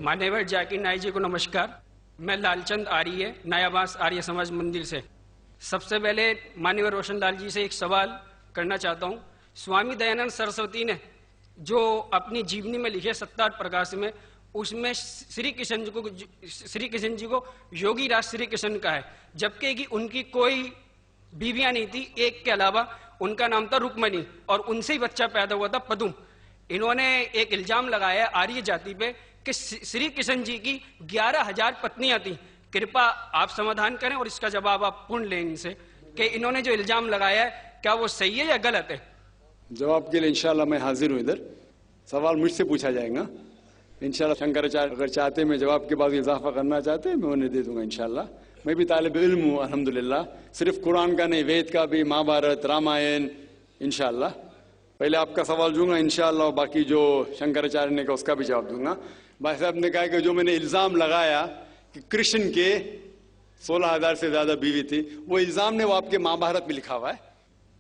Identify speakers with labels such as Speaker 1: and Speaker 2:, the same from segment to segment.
Speaker 1: मान्यवर जाकिर नाइक जी को नमस्कार। मैं लालचंद आर्य, नयाबास आर्य समाज मंदिर से। सबसे पहले मान्यवर रोशन लाल जी से एक सवाल करना चाहता हूँ। स्वामी दयानंद सरस्वती ने जो अपनी जीवनी में लिखे सत्तार प्रकाश में, उसमें श्री कृष्ण जी को योगी राज श्री कृष्ण का है, जबकि कि उनकी कोई बीवियां नहीं थी, एक के अलावा। उनका नाम था रुक्मणी और उनसे ही बच्चा पैदा हुआ था पदुम। इन्होंने एक इल्जाम लगाया आर्य जाति पे कि श्री कृष्ण जी की 11,000 पत्नियां थी। कृपया आप समाधान करें और इसका जवाब आप पूर्ण लें इनसे कि इन्होंने जो इल्जाम लगाया है क्या वो सही है या गलत है।
Speaker 2: जवाब के लिए इंशाल्लाह मैं हाजिर हूँ। इधर सवाल मुझसे पूछा जाएगा इंशाल्लाह। शंकराचार्य अगर चाहते मैं जवाब के बाद इजाफा करना चाहते मैं उन्हें दे दूंगा इंशाल्लाह। मैं भी तालिब इल्म हूँ अल्हम्दुलिल्लाह, सिर्फ कुरान का नहीं, वेद का भी, महाभारत, रामायण इंशाल्लाह। पहले आपका सवाल दूंगा इंशाल्लाह और बाकी जो शंकराचार्य ने कहा उसका भी जवाब दूंगा। भाई साहब ने कहा कि जो मैंने इल्जाम लगाया कि कृष्ण के 16,000 से ज्यादा बीवी थी, वो इल्जाम ने वो आपके महाभारत में लिखा हुआ है।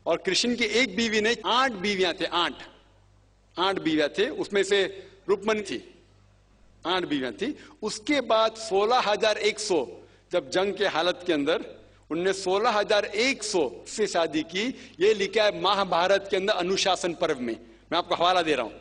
Speaker 2: और कृष्ण की एक बीवी ने 8 बीवियां थे, 8 बीवियां थे, उसमें से रुक्मणी थी, 8 बीवियां थी। उसके बाद 16,100 जब जंग के हालत के अंदर उनने 16,100 से शादी की। ये लिखा है महाभारत के अंदर अनुशासन पर्व में। मैं आपको हवाला दे रहा हूं।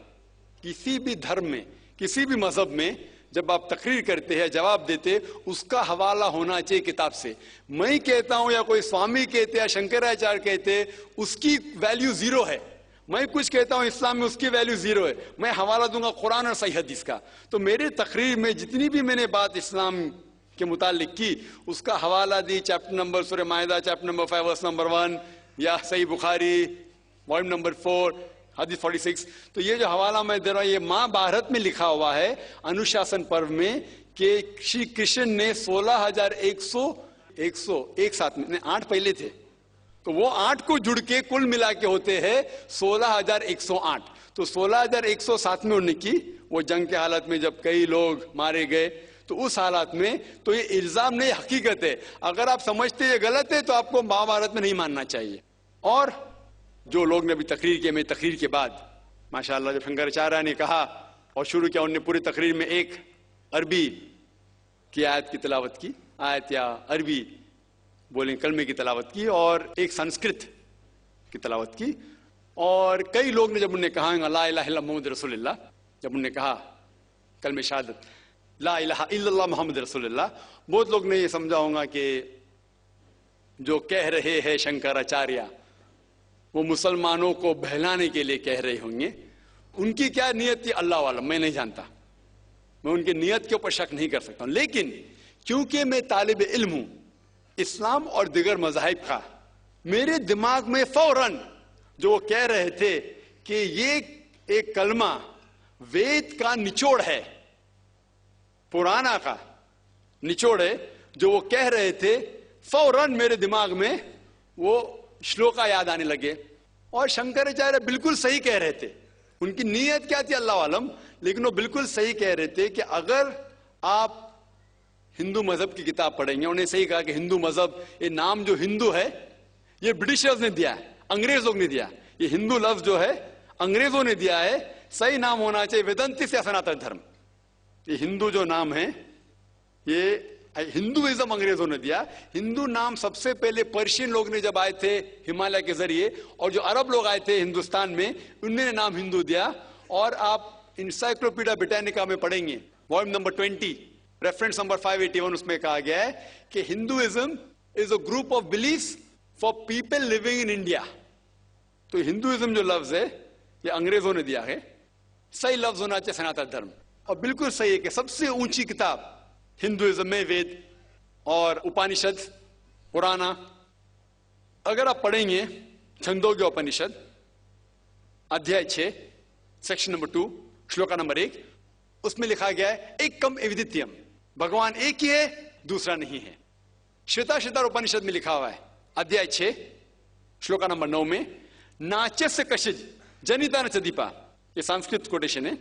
Speaker 2: किसी भी धर्म में, किसी भी मजहब में जब आप तकरीर करते हैं, जवाब देते, उसका हवाला होना चाहिए किताब से। मैं कहता हूं या कोई स्वामी कहते या शंकराचार्य कहते, उसकी वैल्यू 0 है। मैं कुछ कहता हूं इस्लाम में, उसकी वैल्यू 0 है। मैं हवाला दूंगा कुरान और सही हदीस का। तो मेरे तकरीर में जितनी भी मैंने बात इस्लाम के मुतालिक की, उसका हवाला दी। चैप्टर नंबर सूरह माइदा चैप्टर नंबर 5 वर्स नंबर 1, या सही बुखारी वॉल्यूम नंबर 4 हदीस 46। तो ये जो हवाला मैं दे रहा हूं, ये महाभारत में लिखा हुआ है अनुशासन पर्व में कि श्री कृष्ण ने 16,100 एक साथ में, 8 पहले थे, तो वो 8 को जुड़ के कुल मिला के होते हैं 16,108। तो 16,100 साथ में उन्होंने की। वो जंग के हालत में जब कई लोग मारे गए, तो उस हालात में तो ये इल्जाम नहीं, हकीकत है। अगर आप समझते ये गलत है तो आपको महाभारत में नहीं मानना चाहिए। और जो लोग ने अभी तकरीर किया, मेरी तकरीर के बाद माशाअल्लाह जब शंकराचार्य ने कहा और शुरू किया, उन्होंने पूरी तकरीर में एक अरबी की आयत की तिलावत की, आयत या अरबी बोलें कलमे की तिलावत की, और एक संस्कृत की तिलावत की। और कई लोग ने जब उन्हें कहा ला इलाहा इल्लल्लाह मुहम्मद रसूलुल्लाह, जब उन्हें कहा कलमे शहादत ला इलाहा इल्लल्लाह मुहम्मद रसूलुल्लाह, बहुत लोग ने ये समझा होगा कि जो कह रहे हैं शंकराचार्य वो मुसलमानों को बहलाने के लिए कह रहे होंगे। उनकी क्या नियत थी अल्लाह वाला, मैं नहीं जानता, मैं उनकी नियत के ऊपर शक नहीं कर सकता हूं। लेकिन क्योंकि मैं तालिब इल्म हूं इस्लाम और दिगर मज़ाहिब का, मेरे दिमाग में फौरन जो वो कह रहे थे कि ये एक कलमा वेद का निचोड़ है, पुराना का निचोड़ है, जो वो कह रहे थे, फौरन मेरे दिमाग में वो श्लोका याद आने लगे। और शंकराचार्य बिल्कुल सही कह रहे थे। उनकी नीयत क्या थी अल्लाह आलम, लेकिन वो बिल्कुल सही कह रहे थे कि अगर आप हिंदू मजहब की किताब पढ़ेंगे, उन्हें सही कहा कि हिंदू मजहब, ये नाम जो हिंदू है ये ब्रिटिशर्स ने दिया है, अंग्रेज लोग ने दिया। ये हिंदू लफ्ज जो है अंग्रेजों ने दिया है, सही नाम होना चाहिए वेदांतिस या सनातन धर्म। ये हिंदू जो नाम है ये हिंदुइज्म अंग्रेजों ने दिया। हिंदू नाम सबसे पहले पर्शियन लोग ने जब आए थे हिमालय के जरिए, और जो अरब लोग आए थे हिंदुस्तान में, उन्होंने नाम हिंदू दिया। और आप इंसाइक्लोपीडिया ब्रिटानिका में पढ़ेंगे वॉल्यूम नंबर 20 रेफरेंस नंबर 581, उसमें कहा गया है कि Hinduism is a group of beliefs for people living in India. तो हिंदुइज्म जो लफ्ज है ये अंग्रेजों ने दिया है, सही लफ्ज होना चाहिए सनातन धर्म। और बिल्कुल सही है कि सबसे ऊंची किताब हिंदुइज्म में वेद और उपनिषद पुराना। अगर आप पढ़ेंगे छंदोग्य उपनिषद अध्याय 6 सेक्शन नंबर 2 श्लोका नंबर 1, उसमें लिखा गया है एकम एविदित्यम, भगवान एक ही है, दूसरा नहीं है। श्वेताश्वतर उपनिषद में लिखा हुआ है अध्याय 6 श्लोका नंबर 9 में, नाचस्य कशिज जनिता न चदीपा, ये संस्कृत कोटेशन है।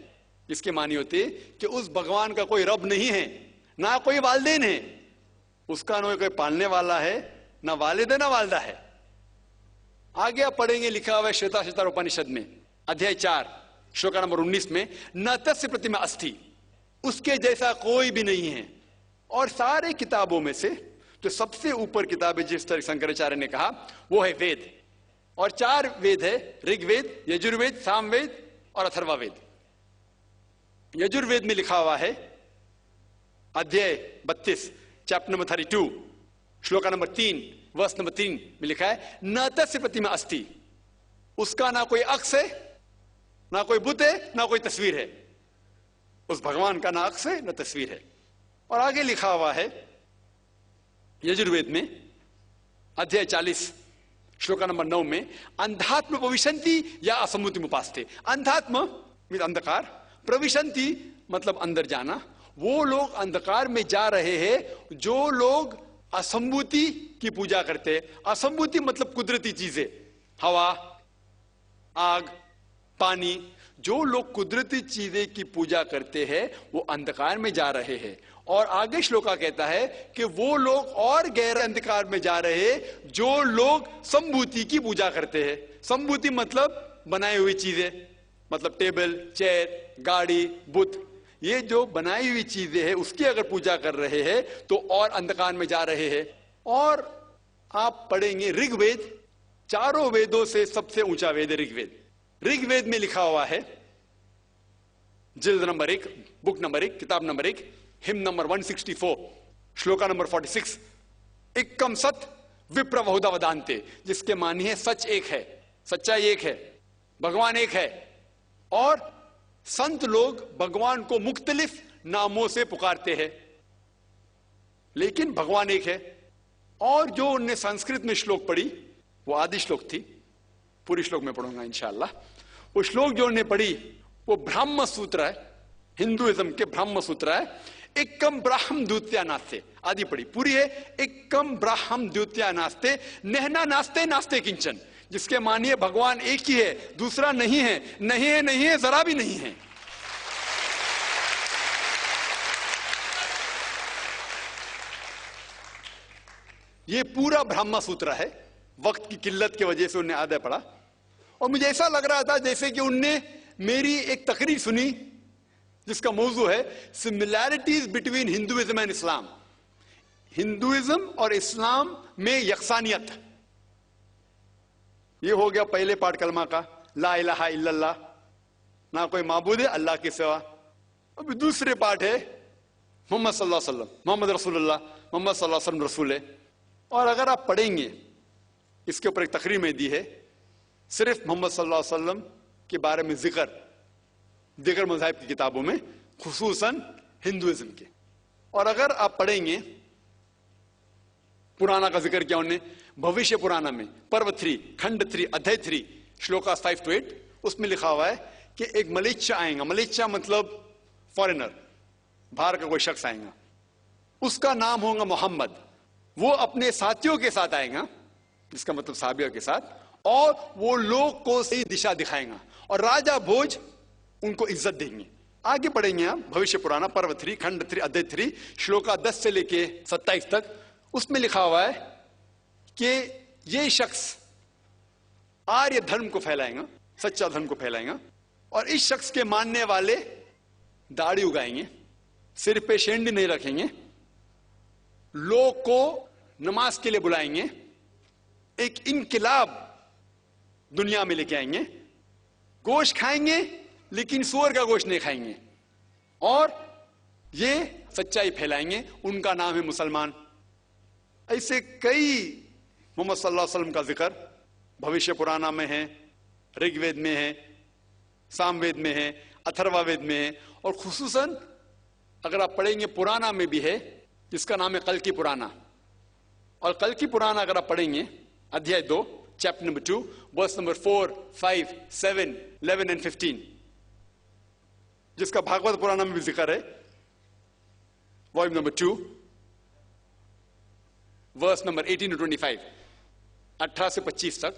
Speaker 2: इसके मानी होते कि उस भगवान का कोई रब नहीं है, ना कोई वालिदैन है, उसका ना कोई पालने वाला है, ना वालिद है ना वालदा है। आगे आप पढ़ेंगे लिखा हुआ है श्वेताश्वतर उपनिषद में अध्याय 4 श्लोका नंबर 19 में, न तस्य प्रतिमा अस्थि, उसके जैसा कोई भी नहीं है। और सारे किताबों में से जो सबसे ऊपर किताब है, जिस तरह शंकराचार्य ने कहा, वो है वेद। और 4 वेद है, ऋग्वेद, यजुर्वेद, सामवेद और अथर्ववेद। यजुर्वेद में लिखा हुआ है, अध्याय 32, चैप्टर नंबर 32, श्लोका नंबर 3, वर्ष नंबर 3 में लिखा है, न तस्य प्रतिमा अस्ति, उसका ना कोई अक्ष है, ना कोई बुत है, ना कोई तस्वीर है। उस भगवान का ना अक्ष है, ना तस्वीर है। और आगे लिखा हुआ है यजुर्वेद में अध्याय 40, श्लोका नंबर 9 में, अंधात्म प्रविशन्ति या असम्मुति उपास्ते। अंधात्म मतलब अंधकार, प्रविशन्ति मतलब अंदर जाना। वो लोग अंधकार में जा रहे हैं जो लोग असंभूति की पूजा करते हैं। असंभूति मतलब कुदरती चीजें, हवा, आग, पानी। जो लोग कुदरती चीजें की पूजा करते हैं वो अंधकार में जा रहे हैं। और आगे श्लोका कहता है कि वो लोग और गहरे अंधकार में जा रहे हैं जो लोग संभूति की पूजा करते हैं। संभूति मतलब बनाई हुई चीजें, मतलब टेबल, चेयर, गाड़ी, बुत। ये जो बनाई हुई चीजें हैं उसकी अगर पूजा कर रहे हैं तो और अंधकार में जा रहे हैं। और आप पढ़ेंगे ऋग्वेद, 4 वेदों से सबसे ऊंचा वेद है ऋग्वेद। ऋग्वेद में लिखा हुआ है, जिल्द नंबर 1, बुक नंबर 1, किताब number 1, him number 164, shloka number 46, एकम सत विप्र बहुधा वदान्ते, जिसके मानी है सच एक है, सच्चाई एक है, भगवान एक है। और संत लोग भगवान को मुख्तलिफ नामों से पुकारते हैं, लेकिन भगवान एक है। और जो उनने संस्कृत में श्लोक पढ़ी वो आदि श्लोक थी, पूरी श्लोक में पढ़ूंगा इंशाअल्लाह। वो श्लोक जो उन्हें पढ़ी वो ब्रह्म सूत्र है, हिंदुइज्म के ब्रह्म सूत्र है। एकम ब्राह्म द्वितीया नास्ते, आदि पढ़ी, पूरी है। एकम ब्राह्म द्वितीया नास्ते, नहना नास्ते नास्ते किंचन, जिसके मानिए भगवान एक ही है, दूसरा नहीं है, नहीं है, नहीं है, जरा भी नहीं है। ये पूरा ब्रह्म सूत्र है। वक्त की किल्लत की वजह से उन्हें आधा पढ़ा और मुझे ऐसा लग रहा था जैसे कि उनने मेरी एक तकरीर सुनी जिसका मौजू है similarities between Hinduism and Islam. Hinduism और इस्लाम में यकसानियत। ये हो गया पहले पाठ कलमा का, ला इलाहा इल्लल्लाह, ना कोई माबूद है अल्लाह के सिवा। अब दूसरे पाठ है मोहम्मद सल्लल्लाहु अलैहि वसल्लम, मोहम्मद रसूलुल्लाह, मोहम्मद सल्लल्लाहु अलैहि वसल्लम रसूल है। और अगर आप पढ़ेंगे, इसके ऊपर एक तकरीर में दी है सिर्फ मोहम्मद सल्लल्लाहु अलैहि वसल्लम के बारे में जिक्र दिगर मज़ाहिब की किताबों में, खुसूसन हिंदुइज्म के। और अगर आप पढ़ेंगे, पुराना का जिक्र किया उन्होंने, भविष्य पुराना में पर्व 3, खंड 3, अध्याय 3, श्लोका 5 to 8, उसमें लिखा हुआ है कि एक मलेच्छा आएगा। मलेच्छा मतलब फॉरेनर, बाहर का कोई शख्स आएगा, उसका नाम होगा मोहम्मद। वो अपने साथियों के साथ आएगा, जिसका मतलब साहबियों के साथ, और वो लोग को सही दिशा दिखाएगा और राजा भोज उनको इज्जत देंगे। आगे पढ़ेंगे आप भविष्य पुराना पर्व 3, खंड 3, अध्याय 3, श्लोका 10 से लेके 27 तक। उसमें लिखा हुआ है कि ये शख्स आर्य धर्म को फैलाएगा, सच्चा धर्म को फैलाएगा। और इस शख्स के मानने वाले दाढ़ी उगाएंगे, सिर पे शेंडी नहीं रखेंगे, लोग को नमाज के लिए बुलाएंगे, एक इनकिलाब दुनिया में लेके आएंगे, गोश्त खाएंगे लेकिन सुअर का गोश्त नहीं खाएंगे, और ये सच्चाई फैलाएंगे। उनका नाम है मुसलमान। ऐसे कई मोहम्मद सल्लल्लाहु अलैहि वसल्लम का जिक्र भविष्य पुराना में है, ऋग्वेद में है, सामवेद में है, अथर्ववेद में है, और खुसूसन अगर आप पढ़ेंगे पुराना में भी है, जिसका नाम है कल की पुराना। और कल की पुराना अगर आप पढ़ेंगे, अध्याय 2, chapter number 2, verse number 4, 5, 7, 11 and 15, जिसका भागवत पुराना में भी जिक्र है, volume number 2, verse number 18 to 25, 18 से 25 तक,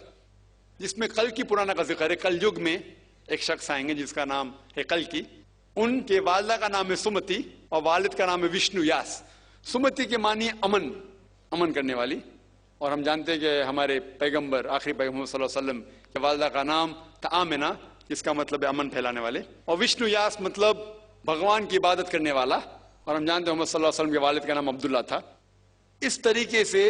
Speaker 2: जिसमें कल की पुराना का जिक्र है। कल युग में एक शख्स आएंगे जिसका नाम है कल की। उनके वालिदा का नाम है सुमति और वालिद का नाम है विष्णु यास। सुमति के मानिए अमन, अमन करने वाली। और हम जानते हैं कि हमारे पैगंबर, आखिरी पैगंबर सल्लल्लाहु अलैहि वसल्लम के वालिदा का नाम था आमिना, जिसका मतलब है अमन फैलाने वाले। और विष्णु यास मतलब भगवान की इबादत करने वाला, और हम जानते हैं मोहम्मद सल्लल्लाहु अलैहि वसल्लम के वालिद का नाम अब्दुल्ला था। इस तरीके से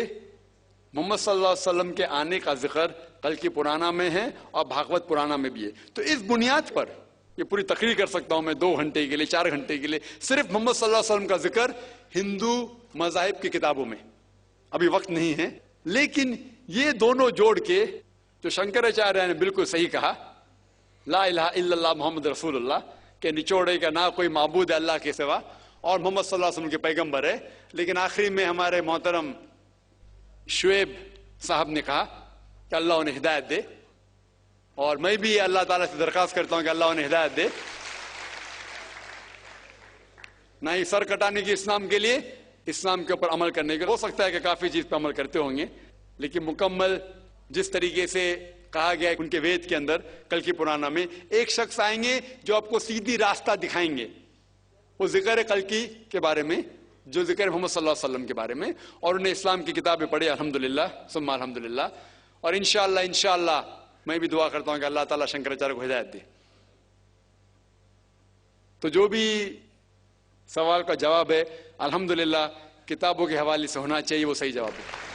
Speaker 2: मोहम्मद सल्लल्लाहु अलैहि वसल्लम के आने का जिक्र कल की पुराना में है और भागवत पुराना में भी है। तो इस बुनियाद पर ये पूरी तकरीर कर सकता हूं मैं 2 घंटे के लिए, 4 घंटे के लिए, सिर्फ मोहम्मद सल्लल्लाहु अलैहि वसल्लम का जिक्र हिंदू मजाहिब की किताबों में। अभी वक्त नहीं है, लेकिन ये दोनों जोड़ के जो शंकराचार्य ने बिल्कुल सही कहा, ला इलाहा इल्लल्लाह मोहम्मद रसूलुल्लाह, के निचोड़े का ना कोई माबूद है अल्लाह के सिवा, और मोहम्मद सल्लल्लाहु अलैहि वसल्लम के पैगंबर है। लेकिन आखिरी में हमारे मोहतरम शुएब साहब ने कहा कि अल्लाह उन्हें हिदायत दे, और मैं भी अल्लाह ताला से दरखास्त करता हूं कि अल्लाह उन्हें हिदायत दे। ना ही सर कटाने की इस्लाम के लिए, इस्लाम के ऊपर अमल करने के, हो सकता है कि काफी चीज पर अमल करते होंगे, लेकिन मुकम्मल जिस तरीके से कहा गया है उनके वेद के अंदर कल की पुराना में, एक शख्स आएंगे जो आपको सीधी रास्ता दिखाएंगे। वो जिक्र कल की के बारे में, जो जिक्र मोहम्मद सल्लल्लाहु अलैहि वसल्लम के बारे में, और उन्हें इस्लाम की किताबें पढ़ी अल्हम्दुलिल्लाह सुम्मा अल्हम्दुलिल्लाह। और इंशाअल्लाह मैं भी दुआ करता हूं कि अल्लाह ताला शंकराचार्य को हिदायत दे। तो जो भी सवाल का जवाब है अल्हम्दुलिल्लाह किताबों के हवाले से होना चाहिए, वो सही जवाब है।